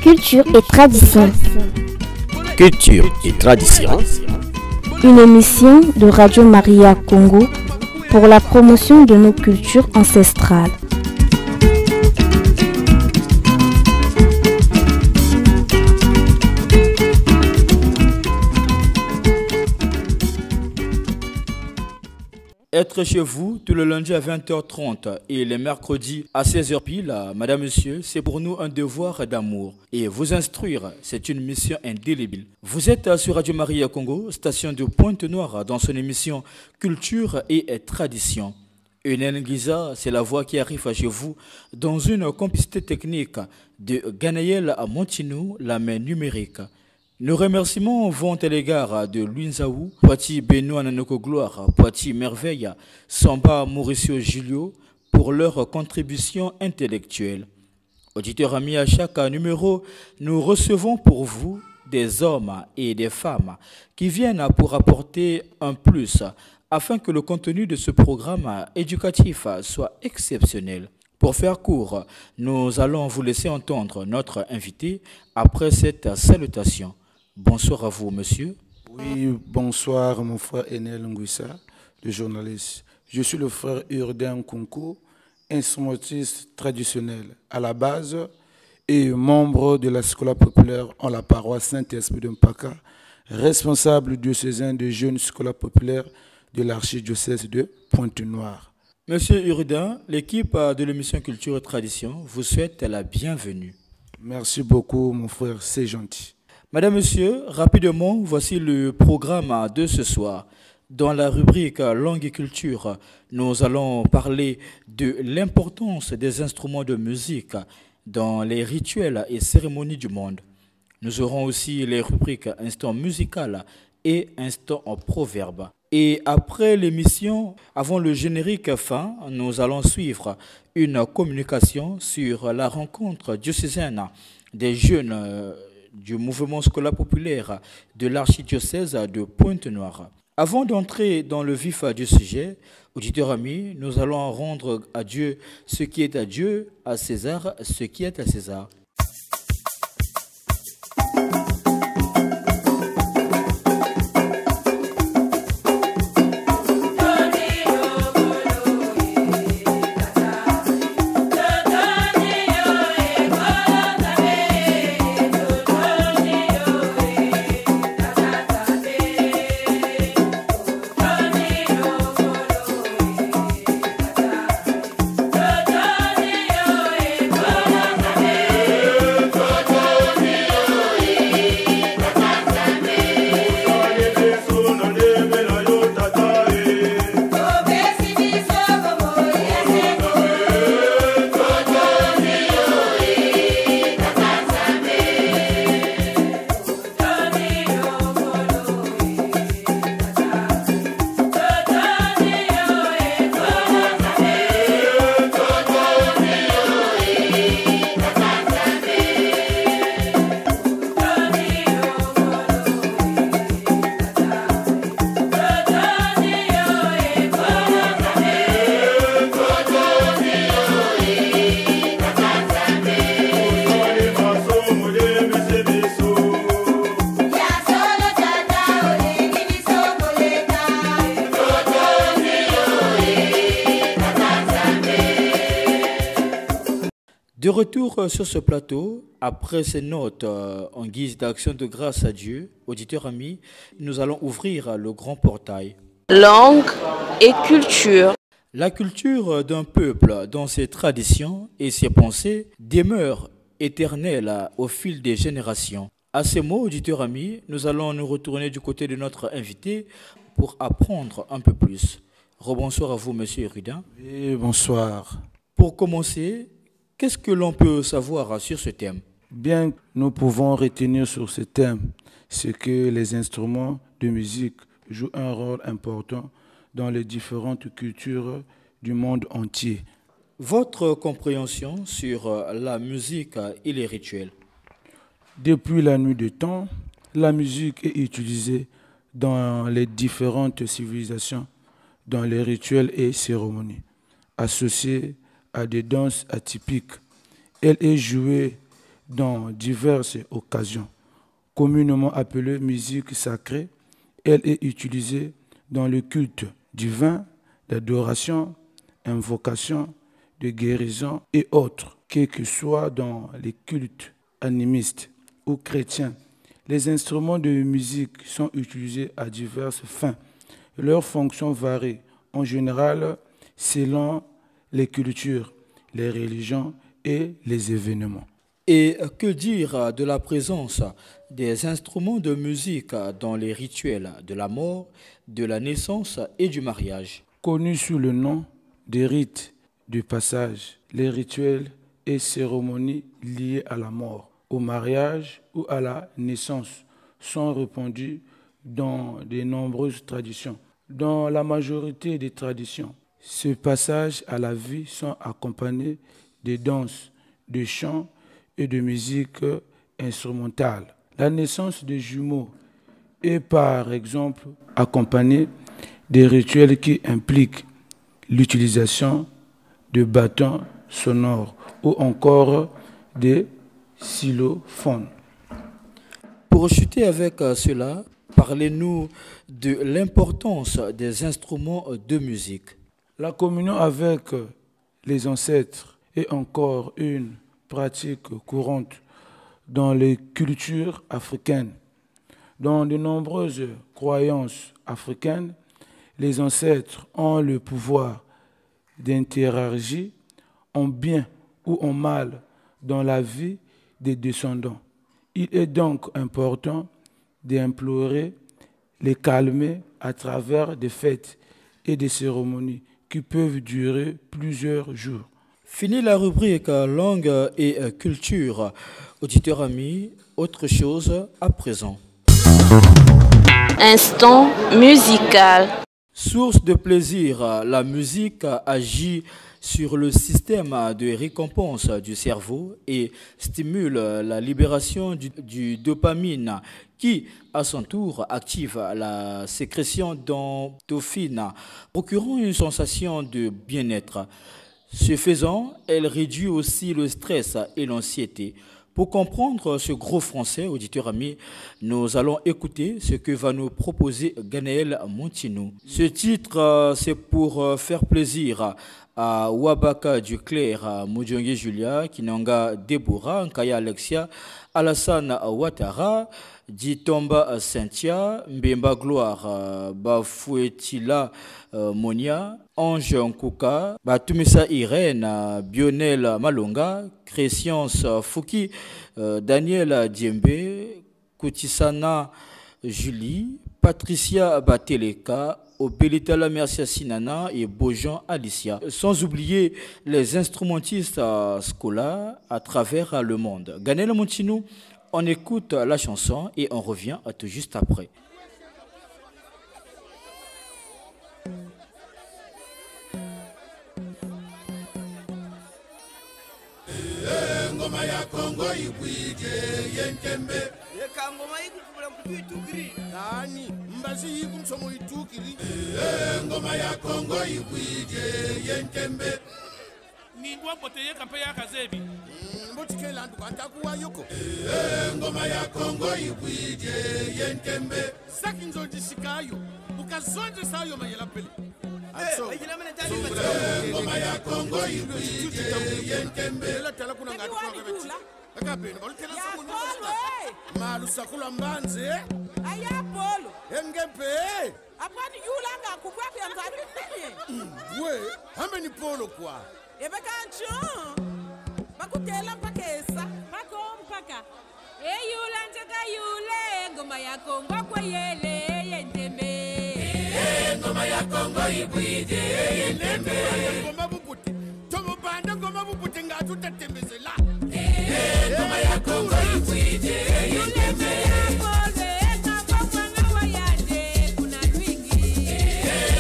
Culture et tradition. Culture et tradition. Une émission de Radio Maria Congo pour la promotion de nos cultures ancestrales. Être chez vous tout le lundi à 20h30 et les mercredis à 16h pile, madame, monsieur, c'est pour nous un devoir d'amour. Et vous instruire, c'est une mission indélébile. Vous êtes sur Radio Maria Congo, station de Pointe-Noire, dans son émission Culture et Tradition. Eunen Guiza, c'est la voix qui arrive chez vous dans une complicité technique de Ganaël à Montinou, la main numérique. Nos remerciements vont à l'égard de Luinzaou, Poiti Benoît Nanoko Gloire, Poiti Merveille, Samba Mauricio Julio pour leur contribution intellectuelle. Auditeurs amis, à chaque numéro, nous recevons pour vous des hommes et des femmes qui viennent pour apporter un plus afin que le contenu de ce programme éducatif soit exceptionnel. Pour faire court, nous allons vous laisser entendre notre invité après cette salutation. Bonsoir à vous, monsieur. Oui, bonsoir, mon frère Enel Nguissa, le journaliste. Je suis le frère Urbain Kunku, instrumentiste traditionnel à la base et membre de la Scola populaire en la paroisse Saint-Esprit de Mpaka, responsable diocésain de jeunes Scola populaire de l'archidiocèse de Pointe-Noire. Monsieur Urbain, l'équipe de l'émission Culture et Tradition vous souhaite la bienvenue. Merci beaucoup, mon frère, c'est gentil. Madame, monsieur, rapidement, voici le programme de ce soir. Dans la rubrique Langue et Culture, nous allons parler de l'importance des instruments de musique dans les rituels et cérémonies du monde. Nous aurons aussi les rubriques Instant musical et Instant en proverbe. Et après l'émission, avant le générique fin, nous allons suivre une communication sur la rencontre diocésaine des jeunes du mouvement scolaire populaire de l'archidiocèse de Pointe-Noire. Avant d'entrer dans le vif du sujet, auditeurs amis, nous allons rendre à Dieu ce qui est à Dieu, à César ce qui est à César. De retour sur ce plateau, après ces notes en guise d'action de grâce à Dieu, auditeurs amis, nous allons ouvrir le grand portail. Langue et culture. La culture d'un peuple, dans ses traditions et ses pensées, demeure éternelle au fil des générations. À ces mots, auditeurs amis, nous allons nous retourner du côté de notre invité pour apprendre un peu plus. Rebonsoir à vous, monsieur Urbain. Oui, bonsoir. Pour commencer, qu'est-ce que l'on peut savoir sur ce thème? Bien, nous pouvons retenir sur ce thème ce que les instruments de musique jouent un rôle important dans les différentes cultures du monde entier. Votre compréhension sur la musique et les rituels? Depuis la nuit des temps, la musique est utilisée dans les différentes civilisations dans les rituels et cérémonies, associée à des danses atypiques. Elle est jouée dans diverses occasions, communément appelée musique sacrée. Elle est utilisée dans le culte divin, d'adoration, invocation, de guérison et autres, quel que soit dans les cultes animistes ou chrétiens. Les instruments de musique sont utilisés à diverses fins. Leurs fonctions varient en général selon les cultures, les religions et les événements. Et que dire de la présence des instruments de musique dans les rituels de la mort, de la naissance et du mariage? Connus sous le nom des rites du passage, les rituels et cérémonies liées à la mort, au mariage ou à la naissance sont répandus dans de nombreuses traditions. Dans la majorité des traditions, ce passage à la vie sont accompagnés de danses, de chants et de musique instrumentale. La naissance des jumeaux est par exemple accompagnée des rituels qui impliquent l'utilisation de bâtons sonores ou encore des xylophones. Pour chuter avec cela, parlez-nous de l'importance des instruments de musique. La communion avec les ancêtres est encore une pratique courante dans les cultures africaines. Dans de nombreuses croyances africaines, les ancêtres ont le pouvoir d'interagir en bien ou en mal dans la vie des descendants. Il est donc important d'implorer, les calmer à travers des fêtes et des cérémonies qui peuvent durer plusieurs jours. Fini la rubrique langue et culture. Auditeurs amis, autre chose à présent. Instant musical. Source de plaisir, la musique agit sur le système de récompense du cerveau et stimule la libération du dopamine qui, à son tour, active la sécrétion d'endorphine, procurant une sensation de bien-être. Ce faisant, elle réduit aussi le stress et l'anxiété. Pour comprendre ce gros français, auditeurs amis, nous allons écouter ce que va nous proposer Ganaël Montinou. Ce titre, c'est pour faire plaisir à Wabaka Duclair, Mudjonge Julia, Kinanga Deborah, Nkaya Alexia, Alassane Ouattara, Ditomba Cynthia, Mbemba Gloire, Bafouetila Monia, Ange Nkouka, Batumisa Irène, Bionel Malonga, Crescience Fouki, Daniel Diembe, Koutisana Julie, Patricia Bateleka, Obelitala Mercia Sinana et Bojan Alicia. Sans oublier les instrumentistes scolaires à travers le monde. Ganaël Montinou, on écoute la chanson et on revient à tout juste après. Ngoma ya Kongo ibwije yentembe ngoma ikukubula kutukiri nani mbazi yikumsomo itukiri ngoma ya Kongo ibwije yentembe nindwa boteye kampe ya kazebi mbotikela ndu kantakuwa yoko ngoma ya Kongo ibwije yentembe saki nzondishikayo ukazonje sayo mayela pele ngoma ya Kongo ibwije yentembe la tala kuna ngatu kwa kabeti akapenda balutela somuntu malu sakula mbanze aya polo engempe apani yulanga kukwapya mzali we hambe ni polo kwa ebekancho bakutela mpakesa pako mpaka eyulanje kayule ngoma ya Kongo kweyele yentembe ngoma ya Kongo ibwije yentembe ngoma bubuti tomo banda ngoma bubuti ngatu tatembezela ngoma ya Kongo ibwije yentembe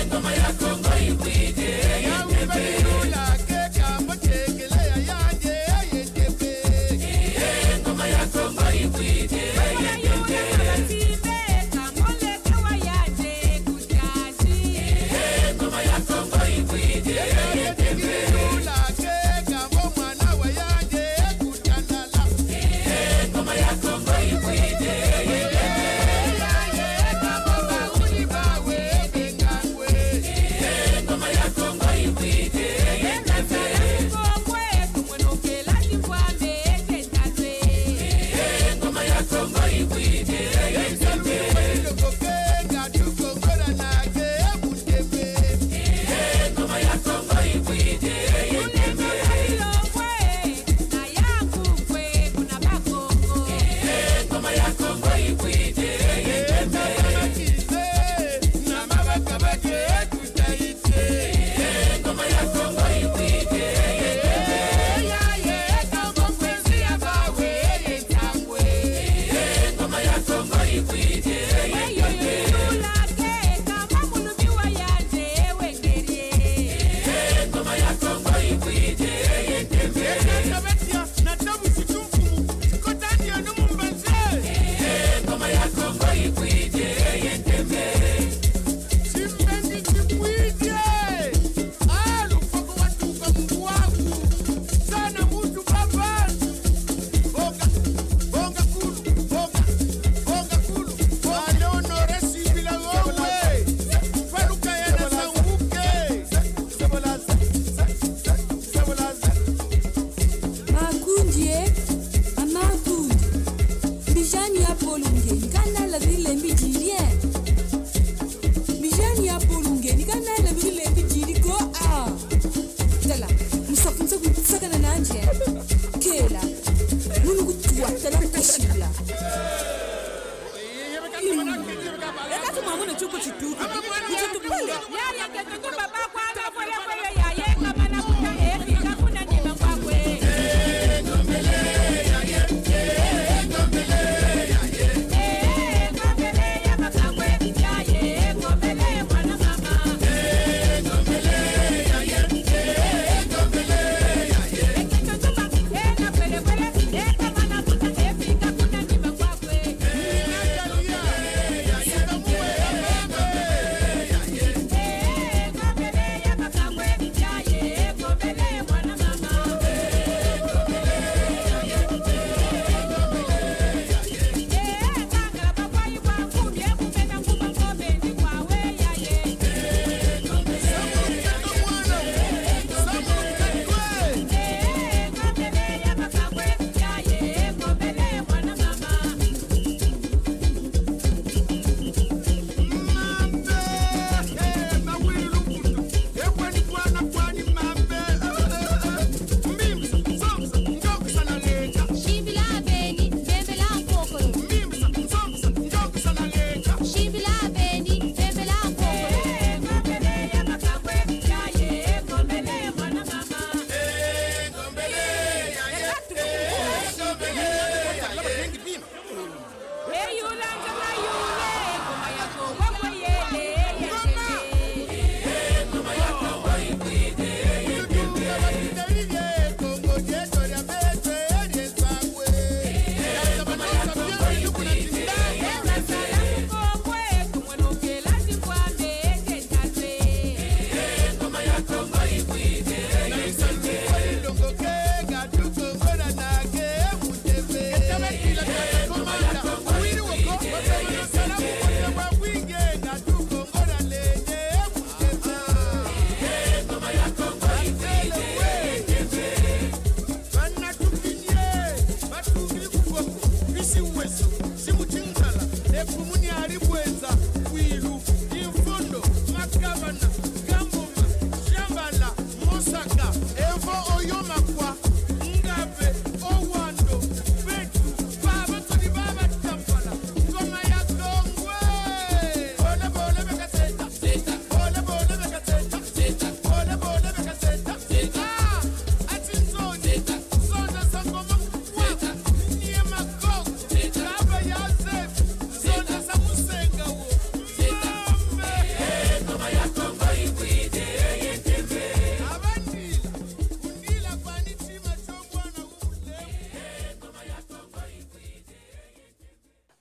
ngoma ya Kongo ibwije yentembe ngoma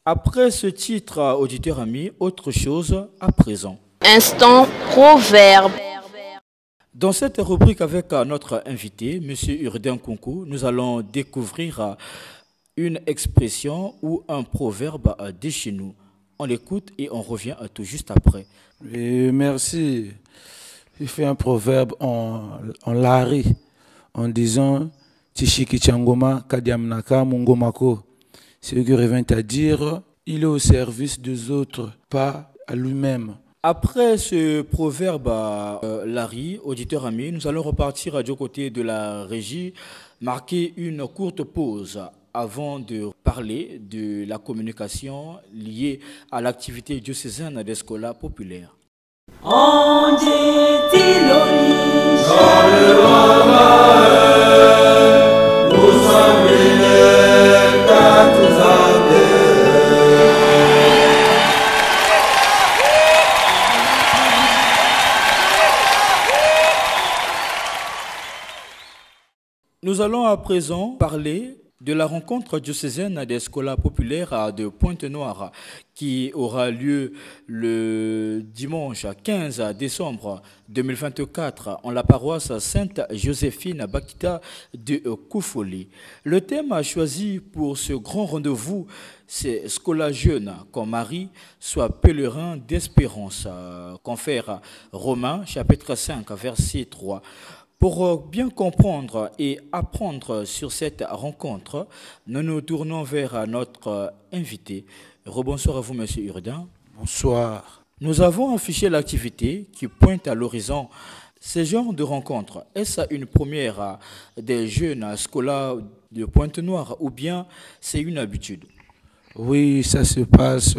Après ce titre, auditeur ami, autre chose à présent. Instant proverbe. Dans cette rubrique avec notre invité, M. Urbain Kunku, nous allons découvrir une expression ou un proverbe de chez nous. On l'écoute et on revient tout juste après. Et merci. Il fait un proverbe en lari, en disant Tishiki Changoma Kadiamnaka Mungomako. Ce qui revient à dire il est au service des autres, pas à lui-même. Après ce proverbe Larry, auditeur ami, nous allons repartir du côté de la régie, marquer une courte pause avant de parler de la communication liée à l'activité diocésaine des scolas populaires. Nous allons à présent parler de la rencontre diocésaine des scolas populaires de Pointe-Noire qui aura lieu le dimanche 15 décembre 2024 en la paroisse Sainte-Joséphine Bakita de Koufoli. Le thème choisi pour ce grand rendez-vous, c'est Scola jeune, comme Marie soit pèlerin d'espérance, confère Romains chapitre 5 verset 3. Pour bien comprendre et apprendre sur cette rencontre, nous nous tournons vers notre invité. Rebonsoir à vous, M. Urbain. Bonsoir. Nous avons affiché l'activité qui pointe à l'horizon. Ce genre de rencontre, est-ce une première des jeunes scolaires de Pointe-Noire ou bien c'est une habitude? Oui, ça se passe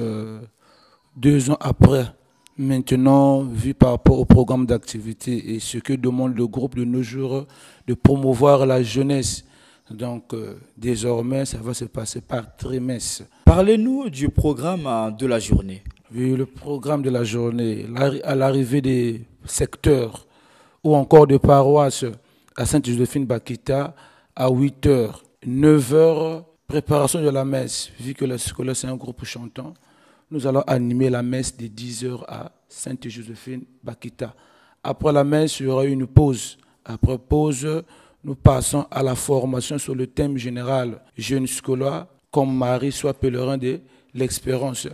2 ans après. Maintenant, vu par rapport au programme d'activité et ce que demande le groupe de nos jours, de promouvoir la jeunesse. Donc, désormais, ça va se passer par trimestre. Parlez-nous du programme de la journée. Oui, le programme de la journée, à l'arrivée des secteurs ou encore des paroisses à Sainte-Joséphine Bakita, à 8h, 9h, préparation de la messe, vu que le scolaire c'est un groupe chantant. Nous allons animer la messe de 10h à Sainte-Joséphine Bakita. Après la messe, il y aura une pause. Après pause, nous passons à la formation sur le thème général « Jeunes scolaires, comme Marie soit pèlerin de l'expérience »,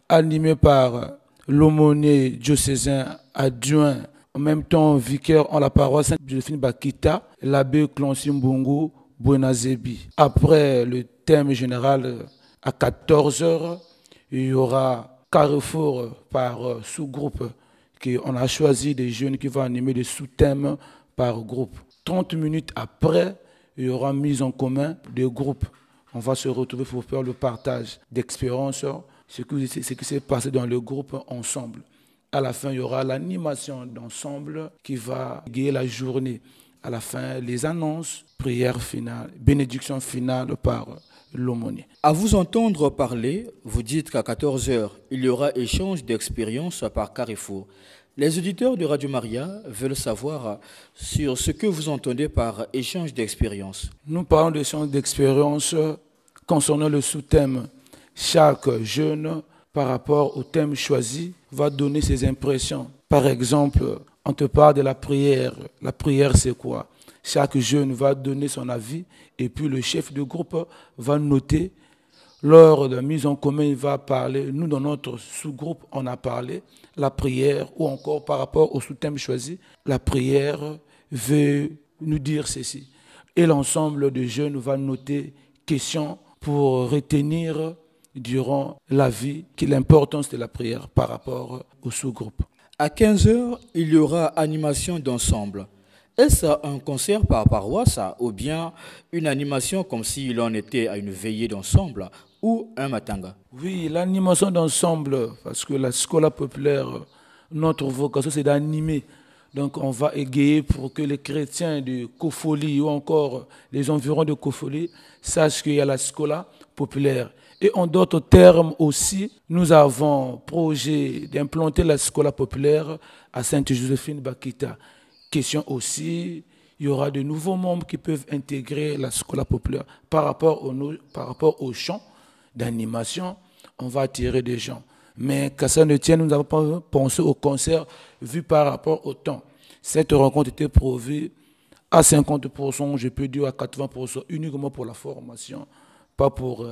animé par l'aumônier diocésain adjoint, en même temps vicaire en la paroisse Sainte-Joséphine Bakita, l'abbé Clancy Mbungu Bouenazebi. Après le thème général à 14h, il y aura carrefour par sous-groupe. On a choisi des jeunes qui vont animer des sous-thèmes par groupe. 30 minutes après, il y aura mise en commun des groupes. On va se retrouver pour faire le partage d'expériences, ce qui s'est passé dans le groupe ensemble. À la fin, il y aura l'animation d'ensemble qui va guider la journée. À la fin, les annonces, prière finale, bénédiction finale par l'aumônier. À vous entendre parler, vous dites qu'à 14h, il y aura échange d'expériences par Carrefour. Les auditeurs de Radio Maria veulent savoir sur ce que vous entendez par échange d'expériences. Nous parlons d'échange d'expériences concernant le sous-thème. Chaque jeune, par rapport au thème choisi, va donner ses impressions. Par exemple, on te parle de la prière. La prière, c'est quoi? Chaque jeune va donner son avis et puis le chef de groupe va noter. Lors de la mise en commun, il va parler. Nous, dans notre sous-groupe, on a parlé la prière ou encore par rapport au sous-thème choisi. La prière veut nous dire ceci. Et l'ensemble des jeunes va noter questions pour retenir durant la vie l'importance de la prière par rapport au sous-groupe. À 15h, il y aura animation d'ensemble. Est-ce un concert par paroisse ou bien une animation comme si l'on était à une veillée d'ensemble ou un matanga? Oui, l'animation d'ensemble, parce que la scola populaire, notre vocation, c'est d'animer. Donc on va égayer pour que les chrétiens de Koufoli ou encore les environs de Koufoli sachent qu'il y a la scola populaire. Et en d'autres termes aussi, nous avons projet d'implanter la scola populaire à Sainte-Joséphine Bakita. Question aussi, il y aura de nouveaux membres qui peuvent intégrer la scola populaire par rapport au champ d'animation. on va attirer des gens. Mais qu'à ça ne tienne, nous n'avons pas pensé au concert vu par rapport au temps. Cette rencontre était prévue à 50%, je peux dire à 80%, uniquement pour la formation, pas pour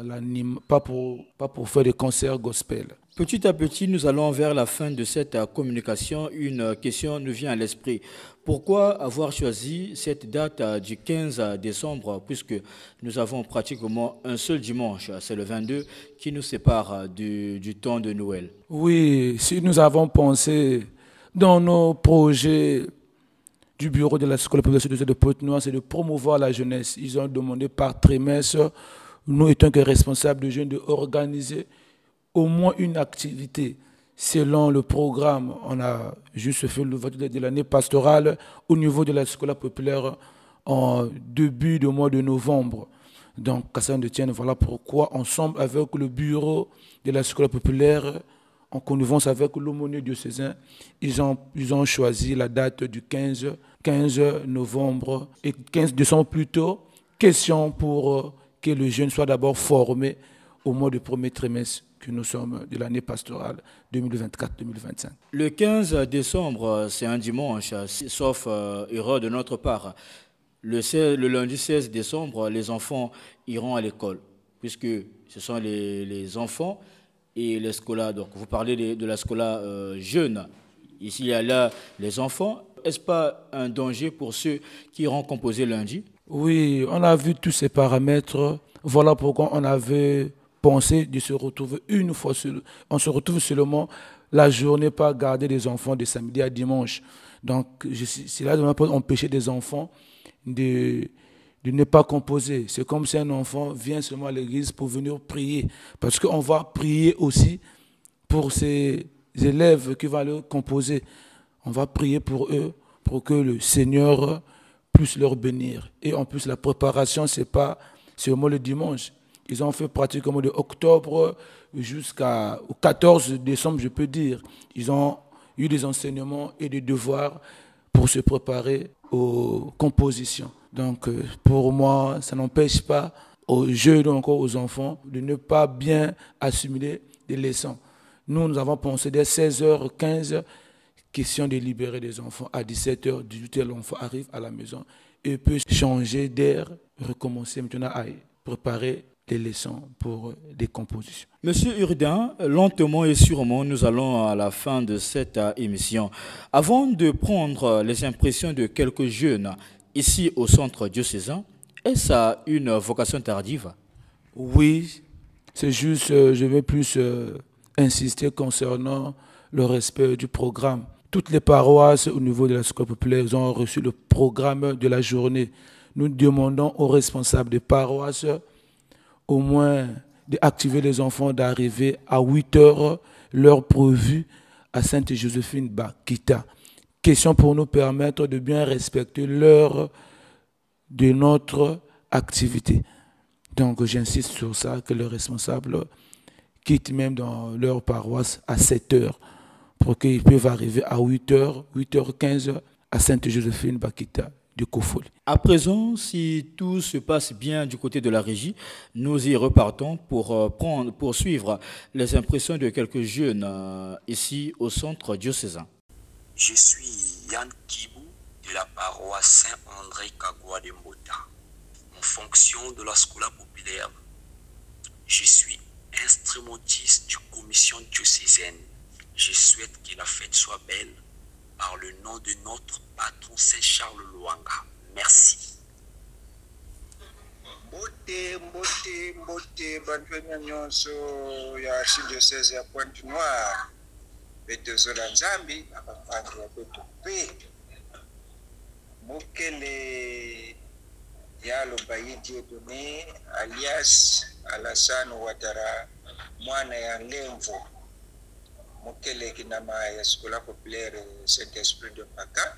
faire des concerts gospel. Petit à petit, nous allons vers la fin de cette communication. Une question nous vient à l'esprit. Pourquoi avoir choisi cette date du 15 décembre, puisque nous avons pratiquement un seul dimanche, c'est le 22, qui nous sépare du temps de Noël? Oui, si nous avons pensé dans nos projets du bureau de la Scolaire populaire de Pointe-Noire, c'est de promouvoir la jeunesse. Ils ont demandé par trimestre, nous étant que responsables de jeunes, d'organiser au moins une activité selon le programme. On a juste fait le vote de l'année pastorale au niveau de la Scolaire populaire en début du mois de novembre. Donc, à ça ne tienne, voilà pourquoi, ensemble avec le bureau de la Scolaire populaire, en connivence avec l'aumônier diocésain, ils ont choisi la date du 15 novembre et 15 décembre plutôt. Question pour que le jeune soit d'abord formé au mois de premier trimestre que nous sommes de l'année pastorale 2024-2025. Le 15 décembre, c'est un dimanche, sauf erreur de notre part. Le lundi 16 décembre, les enfants iront à l'école, puisque ce sont les enfants et les scolaires. Donc, vous parlez de la scolaire jeune. Ici, il y a là les enfants. Est-ce pas un danger pour ceux qui iront composer lundi? Oui, on a vu tous ces paramètres. Voilà pourquoi on avait pensé de se retrouver une fois seul. On se retrouve seulement la journée, pas garder les enfants de samedi à dimanche. Donc, c'est là qu'on peut empêcher des enfants de ne pas composer. C'est comme si un enfant vient seulement à l'église pour venir prier. Parce qu'on va prier aussi pour ces élèves qui vont aller composer. On va prier pour eux, pour que le Seigneur puisse leur bénir. Et en plus, la préparation, c'est seulement le dimanche. Ils ont fait pratiquement de octobre jusqu'au 14 décembre, je peux dire. Ils ont eu des enseignements et des devoirs pour se préparer aux compositions. Donc, pour moi, ça n'empêche pas aux jeunes ou encore aux enfants de ne pas bien assimiler des leçons. Nous avons pensé dès 16h15, question de libérer des enfants. À 17h, 18h, l'enfant arrive à la maison et peut changer d'air, recommencer maintenant à préparer des leçons pour des compositions. Monsieur Jourdain, lentement et sûrement, nous allons à la fin de cette émission. Avant de prendre les impressions de quelques jeunes ici au centre diocésain, est-ce une vocation tardive? Oui, c'est juste, je vais plus insister concernant le respect du programme. Toutes les paroisses au niveau de la Scolaire populaire ont reçu le programme de la journée. Nous demandons aux responsables des paroisses au moins d'activer les enfants, d'arriver à 8h, l'heure prévue à Sainte-Joséphine Bakita. Question pour nous permettre de bien respecter l'heure de notre activité. Donc j'insiste sur ça, que les responsables quittent même dans leur paroisse à 7h pour qu'ils peuvent arriver à 8h, 8h15 à Sainte-Joséphine Bakita de Kofoli. À présent, si tout se passe bien du côté de la régie, nous y repartons pour suivre les impressions de quelques jeunes ici au centre diocésain. Je suis Yann Kibou de la paroisse Saint-André Kagwa de Mbota. En fonction de la Scolaire populaire, je suis instrumentiste du commission diocésaine. Je souhaite que la fête soit belle par le nom de notre patron Saint-Charles Luanga. Merci. Mbote bantwenya nyonso ya archidiocese ya Pointe-Noire betezola nzambi abafandi ya betu pe mokele yalo bayidi edone alias Alassane Ouattara mwana ya Lemvo mokele kinama ya Scolaire populaire Saint-Esprit de Paka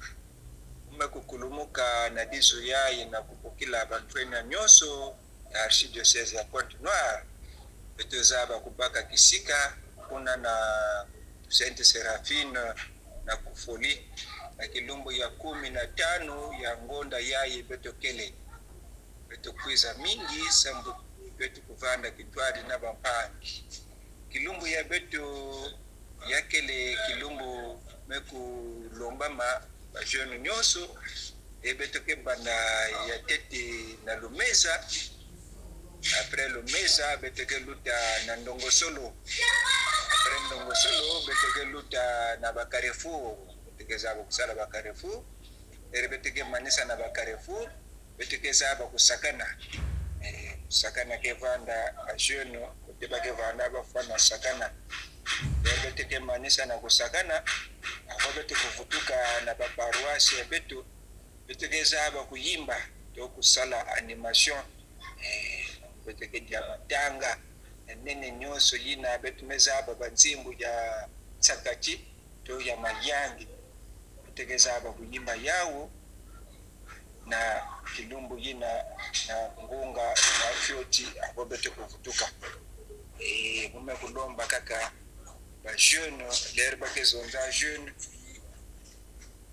kukulumuka na dizo yaye na kupokila bantwenya nyonso ya archidiocese ya Pointe-Noire betozaba kubaka kisika kuna na Sainte Seraphine na Kufoli na kilumbu ya 15 ya ngonda yaye betokele betokwiza mingi sambu betu kuvanda kitwari na bampangi kilumbu ya betu yakele kilumbu meku lomba ma ba jeune nyoso et betu ke banda ya tete na lumeza. Après le mesa betu ke luta na ndongo solo. Après ndongo solo betu ke luta na ba Carrefour, betu ke zabo kusala ba Carrefour. Et betu ke manisa na ba Carrefour, betu ke zabo kusakana. Sakana ke vanda a jeune deba ke vanda ba fana sakana. Betu ke manisa na kusakana. Ako betu kufutuka na ba paroisse betu. Betu ke zabo kuyimba to kusala animation. Betu ke dia matanga nene nyoso yina betu mezaba banzimbu ya tsakachi to ya mayangi. Betu ke zabo kuyimba yawo na kilumbu yina na ngunga na fyoti abo betu kufutuka. Mume kulomba kaka ba jeune l'herbe ke zonza jeune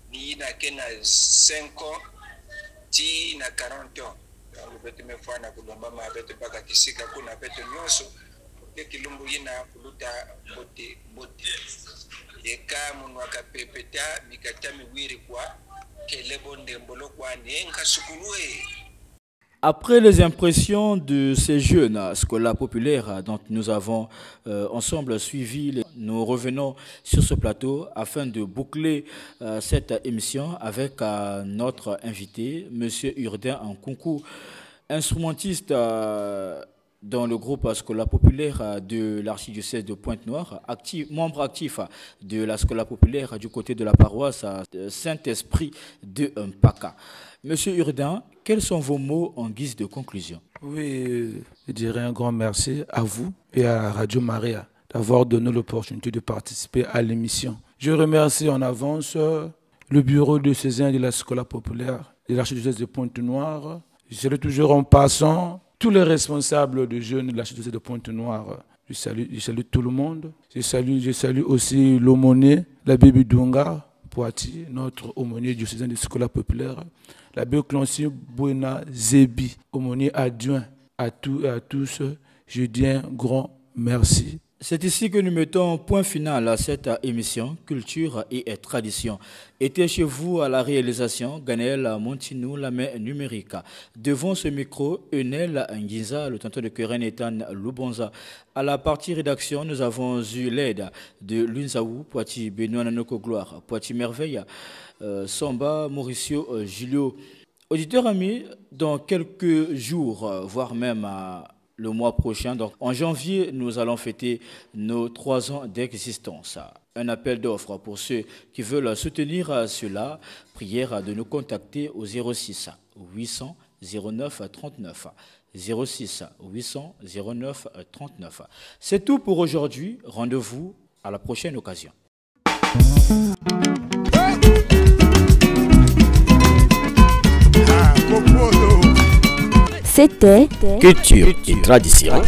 ni na kena 5 ans ti na 40 ans. Donc betu mefana kulomba ma betu baka kisika kuna betu nyoso ke kilumbu yina kuluta bote eka munwa kapepeta mikata miwiri kwa kelebonde mbolo kwa nenga sukulue. Après les impressions de ces jeunes scolaires populaires dont nous avons ensemble suivi, nous revenons sur ce plateau afin de boucler cette émission avec notre invité, M. Urdain Nkunku, instrumentiste dans le groupe scolaire populaire de l'archidiocèse de Pointe-Noire, membre actif de la scolaire populaire du côté de la paroisse Saint-Esprit de Mpaka. Monsieur Urdain, quels sont vos mots en guise de conclusion? Oui, je dirais un grand merci à vous et à Radio Maria d'avoir donné l'opportunité de participer à l'émission. Je remercie en avance le bureau de Césaire de la scolaire populaire de l'archidiocèse de Pointe-Noire. Je salue toujours en passant tous les responsables de jeunes de l'archidiocèse de Pointe-Noire. Je salue tout le monde. Je salue aussi l'aumônier, l'abbé Bidunga Poiti, notre aumônier diocésain de scolaire populaire, l'abbé Clancy Buena Zebi, aumônier adjoint à tous. Je dis un grand merci. C'est ici que nous mettons point final à cette émission Culture et Tradition. Était chez vous à la réalisation Ganel Montinou, la main numérique. Devant ce micro, Enel Ngiza, le tonton de Keren Etan Lubonza. À la partie rédaction, nous avons eu l'aide de Lunzaou, Poiti Benoît Nanoko Gloire, Poiti Merveille, Samba, Mauricio, Julio. Auditeurs amis, dans quelques jours, voire même le mois prochain, donc en janvier, nous allons fêter nos 3 ans d'existence. Un appel d'offres pour ceux qui veulent soutenir cela. Prière de nous contacter au 06 800 09 39. 06 800 09 39. C'est tout pour aujourd'hui. Rendez-vous à la prochaine occasion. C'était Culture et Tradition,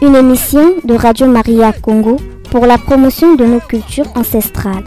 une émission de Radio Maria Congo pour la promotion de nos cultures ancestrales.